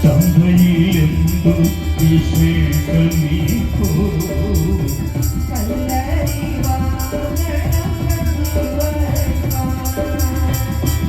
ചന്ദ്രയിലെന്തു വിശേഷം നീക്കോ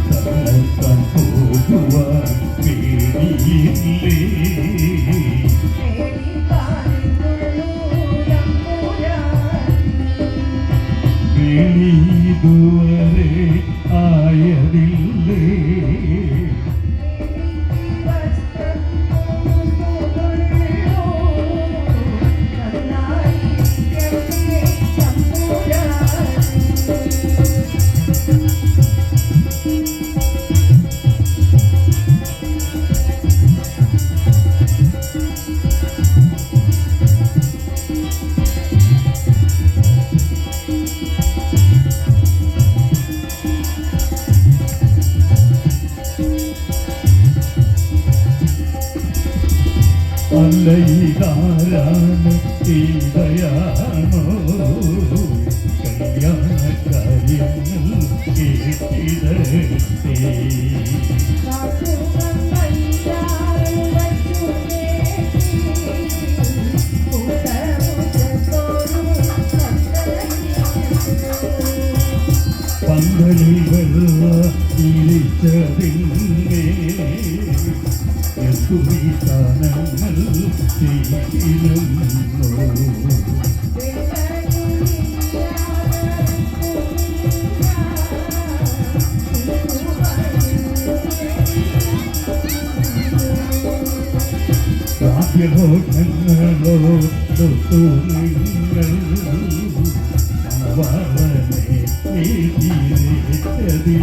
തന്നെത്താൻ പോകുവാൻ പേടിയില്ലേ ഇതുവരെ ആയതില്ലേ അല്ലയിലാരാണ് ഇടയാണോ കല്യാണ കാര്യങ്ങൾ കേട്ടിടേ പന്തലിൽ വെള്ള ഇരിച്ചതിന്മേ ണങ്ങൾ ചെയ്യുന്നു കാവ്യഘോഷങ്ങളോടൊത്തു നിങ്ങൾ അവനെ എതിരേറ്റതില്ലേ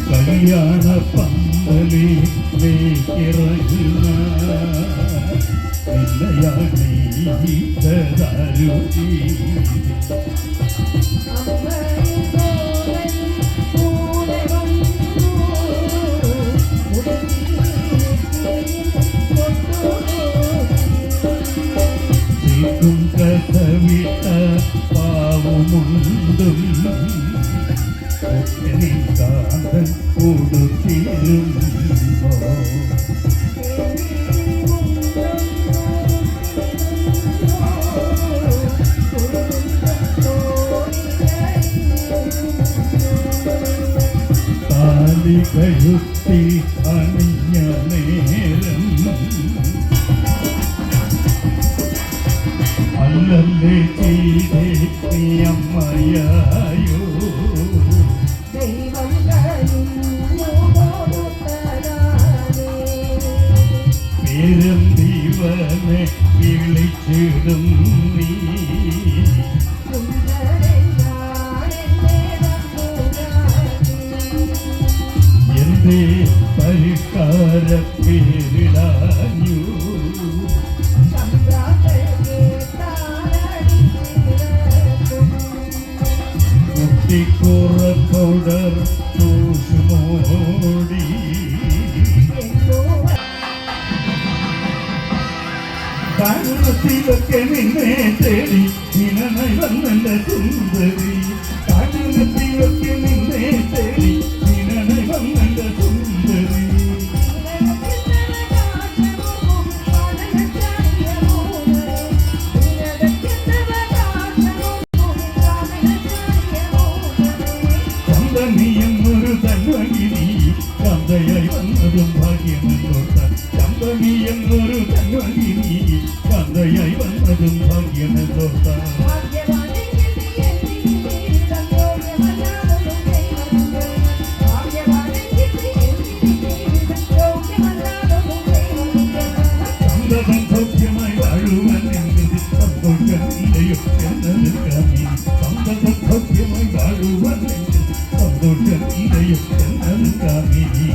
കല്യാണ പന്തലിലേക്കിറങ്ങുന്ന നിന്നയാണീതരുതി സീറ്റും കഥവിട്ട പാവുമുണ്ടും കാന്തൻ കൊടുത്തിരുന്നോ താലി കഴുത്തി അണിഞ്ഞ നേരം അല്ലല്ലേ ചെയ്തേ നീ അമ്മയായോ പേരും ദൈവമേ വിളിച്ചിടും നീ എന്റെ പരിഷ്കാര പേരിടാഞ്ഞു കുട്ടിക്കുറക്കൊടർ തൂശുമോടി കാരണത്തിലൊക്കെ നിന്നെ തേടി നിനനായി വന്നെന്റെ സുന്ദരി കാരണത്തിലൊക്കെ നിന്നെ തേടി നിനനായി വന്നെന്റെ സുന്ദരി ചന്ദനിയെന്നൊരു തന്വകിനി കന്തയായി വന്നതും ഭാഗ്യമെന്നോർത്താൻ ചന്ദനിയെന്നൊരു തന്വകിനി കന്തയായി വന്നതും ഭാഗ്യമെന്നോർത്താൻ സന്തതം സൗഖ്യമായി വാഴുവാൻ എന്നത് സന്തോഷമില്ലയോ എന്നത് കാമി സന്തതം സൗഖ്യമായി വാഴുവാൻ എന്നത് സന്തോഷമില്ലയോ എന്നത് കാമിനി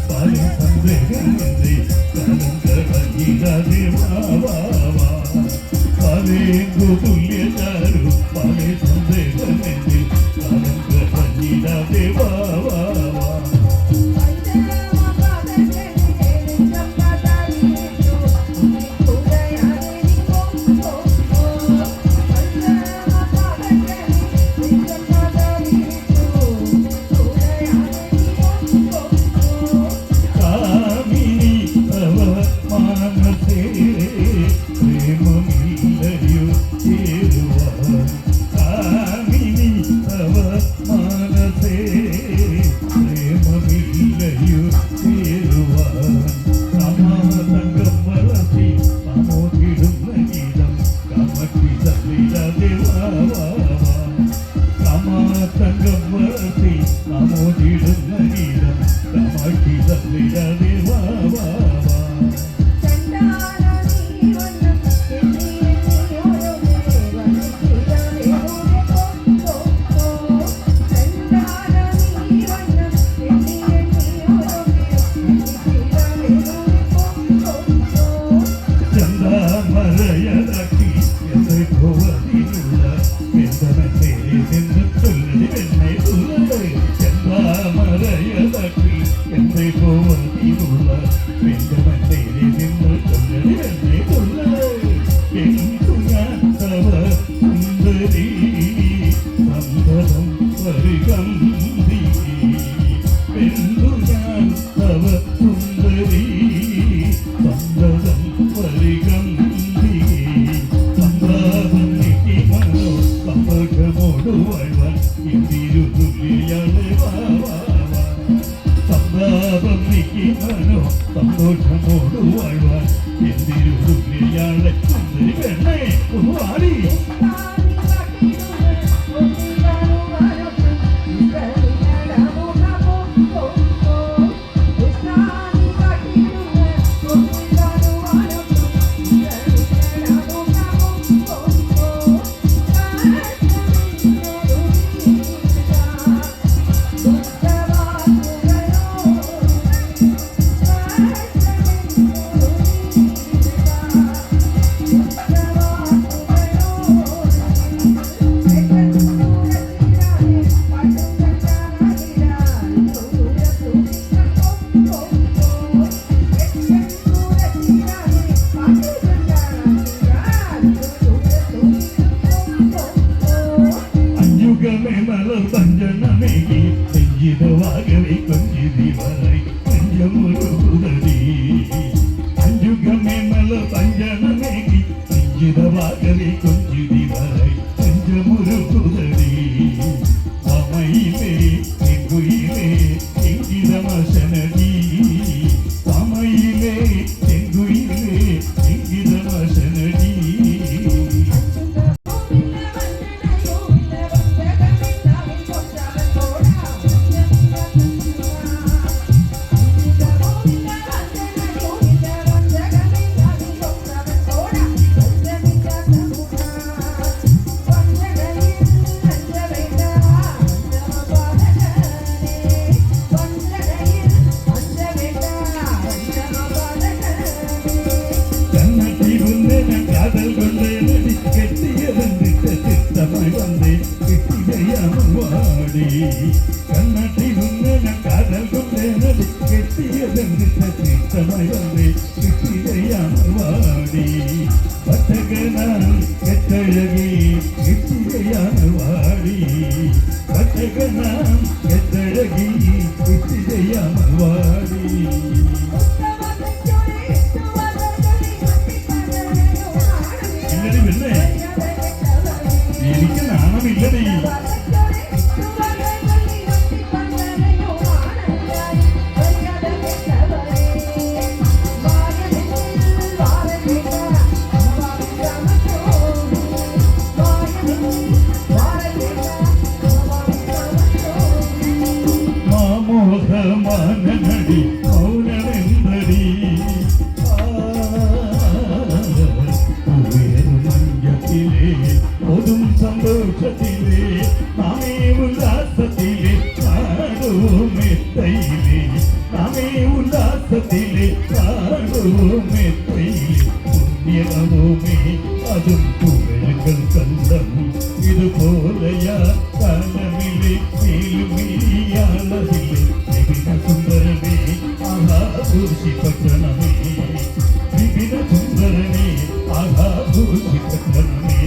പാലം സന്ദേഹമില്ലേ കലങ്കട തുല്യ ചാരു പല സന്ദേഹമെന്നിൽ കാലം കരഞ്ഞിടാതെ വാ വാ വാ സന്തോഷമോടു വാഴ്വാൻ എന്തിരുയാളെ പെണ്ണെ ഒന്ന് വാടി ാകവേ കൊഞ്ചിതി വരൈ പഞ്ചമുരുകുതടി അഞ്ചുഗമേ മല പഞ്ചനമേകി നെഞ്ചിതവാകവേ കൊഞ്ചിതി വരൈ പഞ്ചമുരുകുതടി സമയിലേ തെങ്കുയിലേ എങ്കിതമശനടി സമയിലേ തെങ്കുയിലേ എങ്കിതമശനടി കണ്ണട്ടിരുന്ന കാതൽ കൊണ്ടേ നടി കെട്ടിയതെന്നിട്ട ചിത്തമായി വന്നേ കിട്ടിയയാണ് വാടി പട്ടകനാൻ കെട്ടഴകി കിട്ടിയയാണ് വാടി പട്ടകനാൻ കെട്ടഴകി കിട്ടിയയാണ് വാടി ഇല്ലടി പിന്നെ എനിക്ക് നാണമില്ലടി മാമോഹമാനടി മൗനമെന്തടി മഞ്ചത്തിലെ ഒതും സന്തോഷത്തിലെ നാമേ ഉല്ലാസത്തിലെ നാടുമെത്തയിലെ നാമേ ഉല്ലാസത്തിലെ നാടുമെത്തയിലെ പുണ്യനവുമേ അതും പുഴകൾ ഭൂഷിപട്ടണമേ വിപിന സുന്ദരനേ ആഹാ ഭൂഷിപട്ടണമേ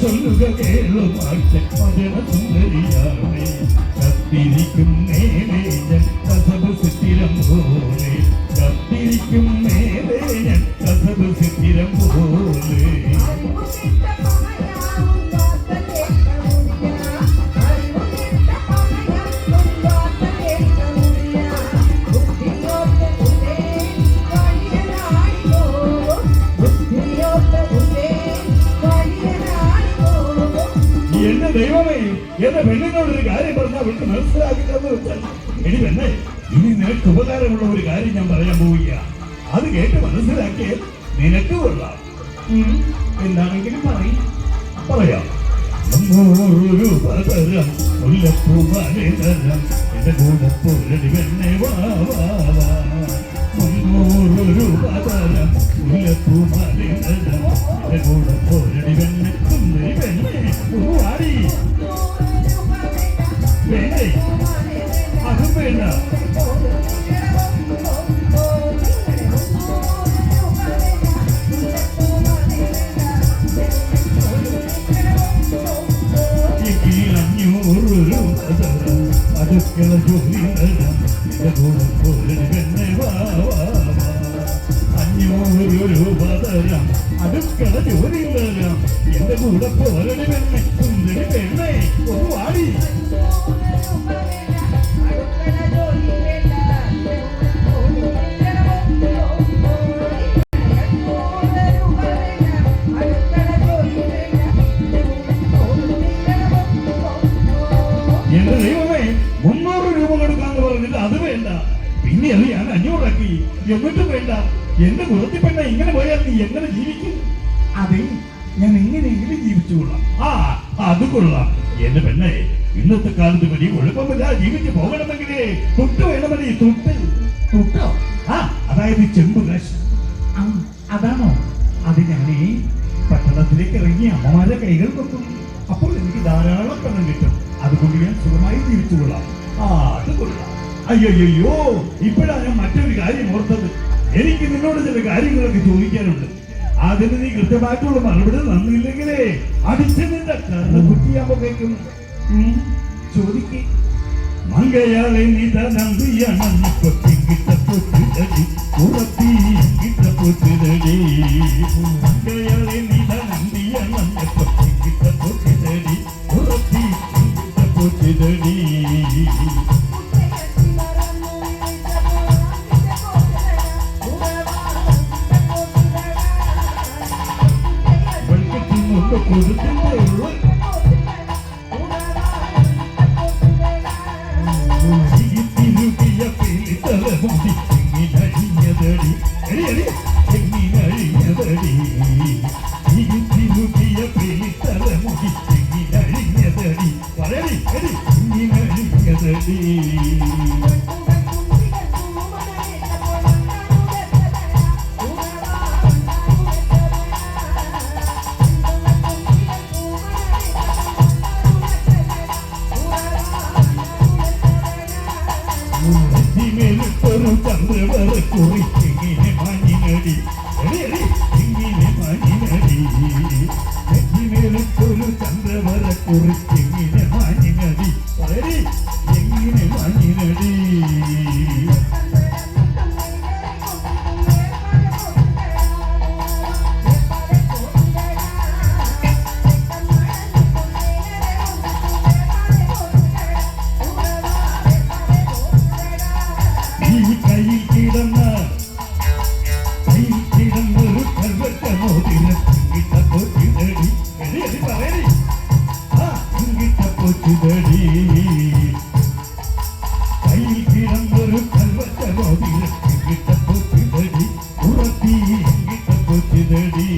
சொல்லுக கேளு மாற்ற மதன சுந்தரியாரே கத்திரிக்கும் மேலேயன் கசபு சித்திரம் போலே கத்திரிக்கும் மேலேயன் கசபு சித்திரம் போலே എന്റെ ദൈവമേ എന്റെ പെണ്ണിനോട് ഒരു കാര്യം പറഞ്ഞാൽ അവൾക്ക് മനസ്സിലാക്കില്ലെന്ന് വെച്ചാൽ ഇനി പെണ്ണെ ഇനി നിനക്ക് ഉപകാരമുള്ള ഒരു കാര്യം ഞാൻ പറയാൻ പോവുക അത് കേട്ട് മനസ്സിലാക്കി നിനക്ക് കൊള്ളാം എന്താണെങ്കിലും പറയാം ഒരു പതരം മുല്ലപ്പൂമാലേ തരം എന്റെ കൂടെ പൊരടി പെണ്ണെ വാ ഒരു പതരം മുല്ലപ്പൂമാലേ തരം എന്റെ കൂടെ പൊരടി പെണ്ണെ സുന്ദരി പെണ്ണെ ആടി വേണ്ടേ അതും വേണ്ട അടുക്കള ജോലി തരാം എന്റെ കൂടെ പൊരടി പെണ്ണെ വാ 500 രൂപ തരാം അടുക്കള ജോലി തരാം എന്റെ കൂടെ പൊരടി പെണ്ണെ സുന്ദരി പെണ്ണെ ഒന്ന് വാടി എന്റെ ദൈവമേ 300 രൂപ കൊടുക്കാന്ന് പറഞ്ഞിട്ട് അത് വേണ്ട പിന്നെ അത് ഞാൻ 500 ആക്കി എന്നിട്ടും വേണ്ട എന്റെ മുഖത്തി പെണ്ണ ഇങ്ങനെ പോയാൽ നീ എങ്ങനെ ജീവിക്കും അതെ ഞാൻ എങ്ങനെയെങ്കിലും ജീവിച്ചു കൊള്ളാം അത് കൊള്ളാം എന്റെ പെണ്ണെ ഇന്നത്തെ കാലത്ത് വലിയ കുഴപ്പമില്ല ജീവിച്ചു പോകണമെങ്കിലേ തൊട്ട് വേണമെന്നേ തൊട്ടോ അതായത് ചെമ്പ് കാശ് അതാണോ അത് ഞാനേ പട്ടണത്തിലേക്ക് ഇറങ്ങി അമ്മമാരെ കൈകൾ കൊത്തും അപ്പോൾ എനിക്ക് ധാരാളം പണം കിട്ടും അതുകൊണ്ട് ഞാൻ സുഖമായി ജീവിച്ചു കൊള്ളാം അത് കൊള്ളാം അയ്യോ ഇപ്പോഴാണ് ഞാൻ മറ്റൊരു കാര്യം ഓർത്തത് എനിക്ക് നിന്നോട് ചില കാര്യങ്ങളൊക്കെ ചോദിക്കാനുണ്ട് അതിന് നീ കൃത്യമായിട്ടുള്ള മറുപടി തന്നില്ലെങ്കിലേ അടിച്ച് നിന്റെ കണ്ണ് കുറ്റിയാകുമ്പോഴേക്കും ചോദിക്കേ മങ്കയാളെ നിതനന്ദിയണഞ്ഞു പൊട്ടിക്കിട്ട പൊട്ടിതടി ഉറപ്പിക്കിട്ട പൊട്ടിതടി മങ്കയാളെ നിതനന്ദിയണഞ്ഞു പൊട്ടിക്കിട്ട പൊട്ടിതടി ഉറപ്പിക്കിട്ട പൊട്ടിതടി ചന്ദ്രവര കുറിച്ചിങ്ങനെ മഞ്ഞിനടി ഇങ്ങനെ മഞ്ഞിനടി നെറ്റിമേലൊരു ചന്ദ്രവര കുറിച്ചിങ്ങനെ മഞ്ഞിനടി എങ്ങനെ മഞ്ഞിനടി കയ്യിൽ കിടന്നൊരു ഞാൻ വച്ച മോതിരം എങ്കിട്ട പൊച്ചിതടി ഉറത്തി എങ്കിട്ട പൊച്ചിതടി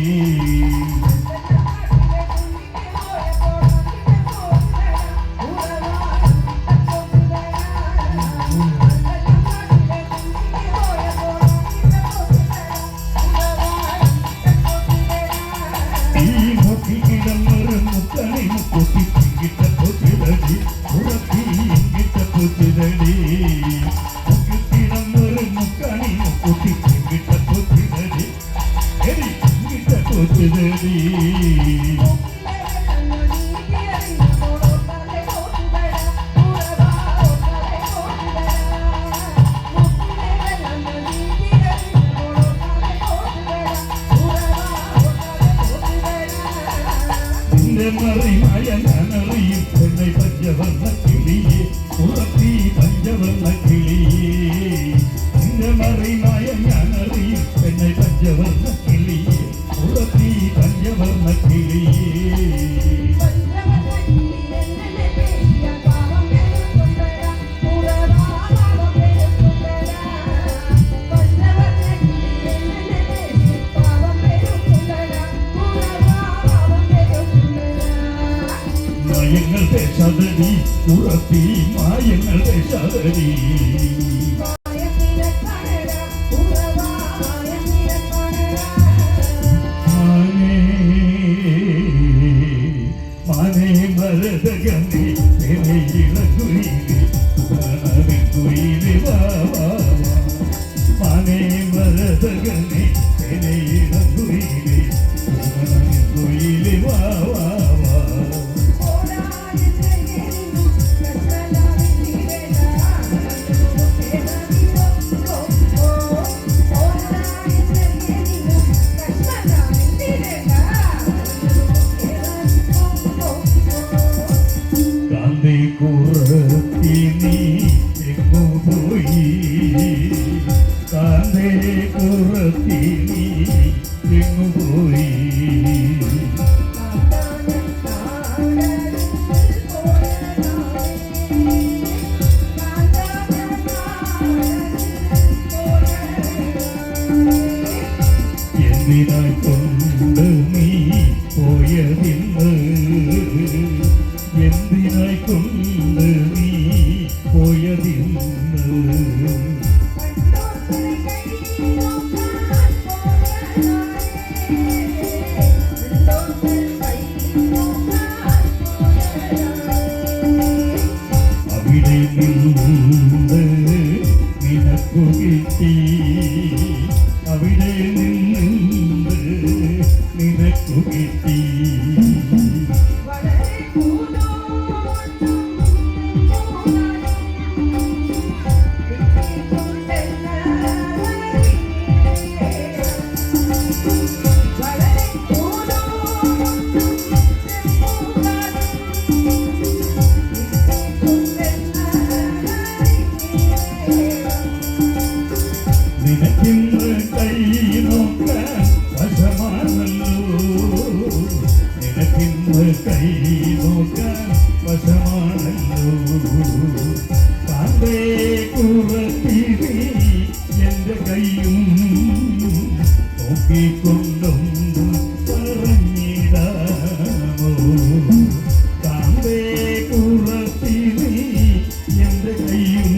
മറിമായ ഞാനറിയും പെണ്ണை പഞ്ചവർണ്ണ കിളിയെ ഉറപ്പി പഞ്ചവർണ്ണ കിളിയെ നിന്റെ മറിമായ ഞാനറിയും പെണ്ണை പഞ്ചവർണ്ണ കിളിയെ ഉറപ്പി പഞ്ചവർണ്ണ കിളിയെ മായങ്ങൾ പേശാതടി ഉറപ്പി മായങ്ങൾ പേശാതടി മാനേ മരതകമേ ഇളകുയിലെ കുയിലെ വാവാ മാനേ മരതകമേ ഇളകുയിലെ കുയിലെ വാവാ കുറത്തി നീ എങ്ങു പോയി കാന്തേ കുറത്തി നീ എങ്ങു പോയി എന്തിനായി കൊണ്ട് നീ പോയതിന്ന് എന്തിനായി കൊണ്ട് നീ പോയതിന്ന് അവിടെ നിന്ന് നിനക്കു കിട്ടി അവിടെ നിന്ന് നിനക്കു കിട്ടി നിനക്കിന്ന് കൈ നോക്കാൻ വശമാണല്ലോ നിനക്കിന്ന് കൈ നോക്കാൻ വശമാണല്ലോ കാന്തേ കുറത്തി നീ എന്റെ കൈയും നോക്കിക്കൊണ്ടൊന്നും പറഞ്ഞിടാമോ കാന്തേ കുറത്തി നീ എന്റെ കൈയും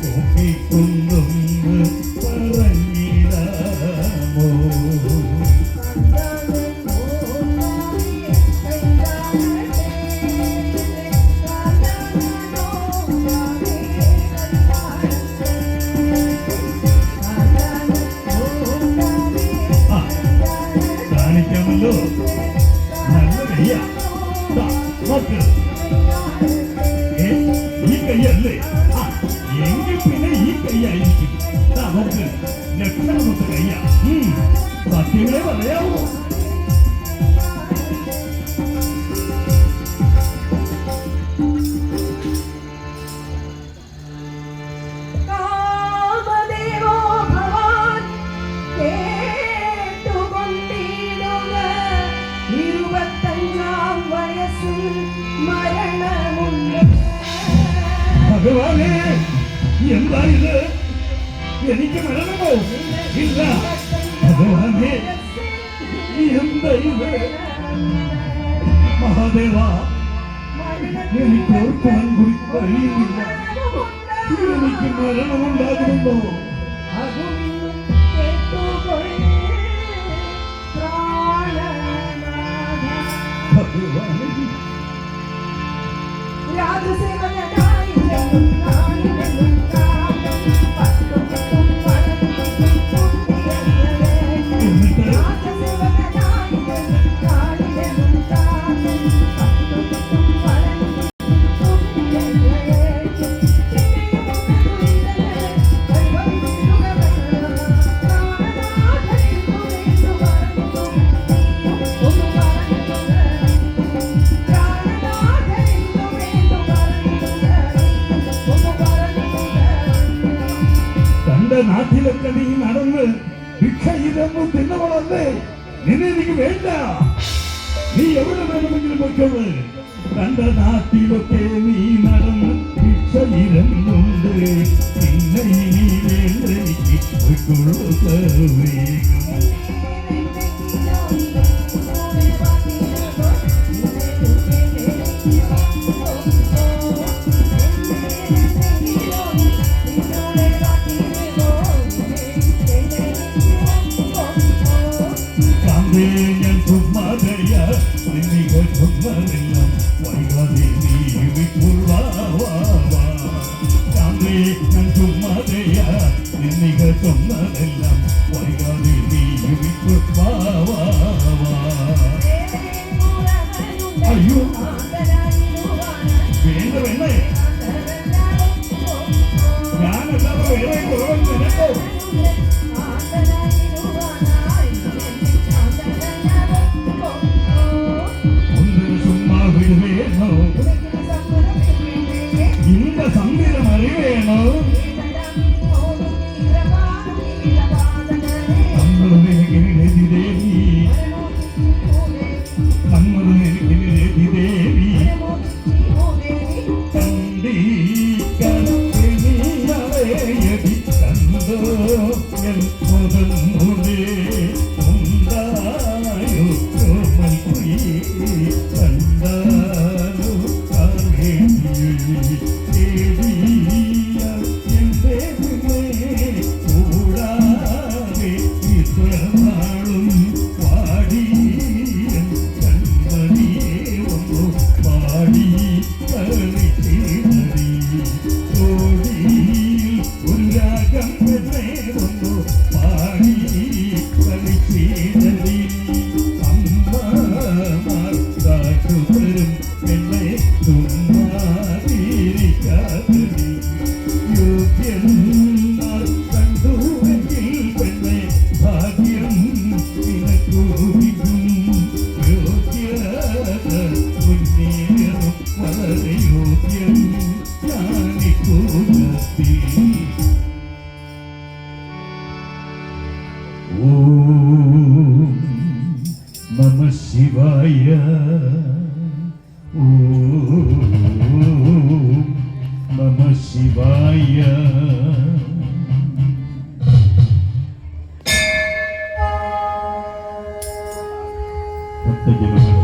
നോക്കിക്കൊണ്ടൊന്ന് പറഞ്ഞിടാമോ കാണിക്കാമല്ലോ നല്ല കയ്യ ഈ കയ്യല്ലേ എങ്കിൽ പിന്നെ ഈ കയ്യായിരിക്കും നമുക്ക് ലക്ഷണമൊത്ത കയ്യ സത്യങ്ങളെ പറയാമോ ഭഗവാനെ എന്താ ഇത്? എനിക്ക് മരണമോ? ഇല്ല ഭഗവാനെ, എന്താ ഇത്? മഹാദേവ, എനിക്ക് ഓർക്കാൻ കൂടി കഴിയുന്നില്ല. എനിക്ക് മരണമുണ്ടാകുന്നുണ്ടോ? ഭഗവാനെ, നാട്ടിലൊക്കെ നീ നടന്ന് ഭിക്ഷ ഇതൊന്നും തിന്നവളല്ലേ? നിന്നെ എനിക്ക് വേണ്ട. നീ എവിടെ വേണമെങ്കിലും പൊയ്ക്കോളൂ. തന്റെ നാട്ടിലൊക്കെ നീ നടന്ന് ഭിക്ഷ ഇരുന്നുണ്ട്. പിന്നെ ഇനി വേണ്ട എനിക്ക് പൊയ്ക്കോളൂ വേഗം. ഞാൻ ചുമ്മാതയ നിന്നിക ചുമ്മാതെല്ലാം വൈകാതെ നീ വിട്ടുവാവാ. ഞാൻ ചുമ്മാതയ നിന്നിക ചുമ്മാതെല്ലാം വൈകാതെ നീ വിട്ടുവാവാ. അയ്യോ വേണ്ട വേണ്ടേ, ഞാനല്ലാതെ വേറെ കുറവൻ നിനക്കോ? இந்த சந்திரம் அறிவேணும். ശിവായ നമഃ ശിവായ. ഭക്തജനങ്ങൾ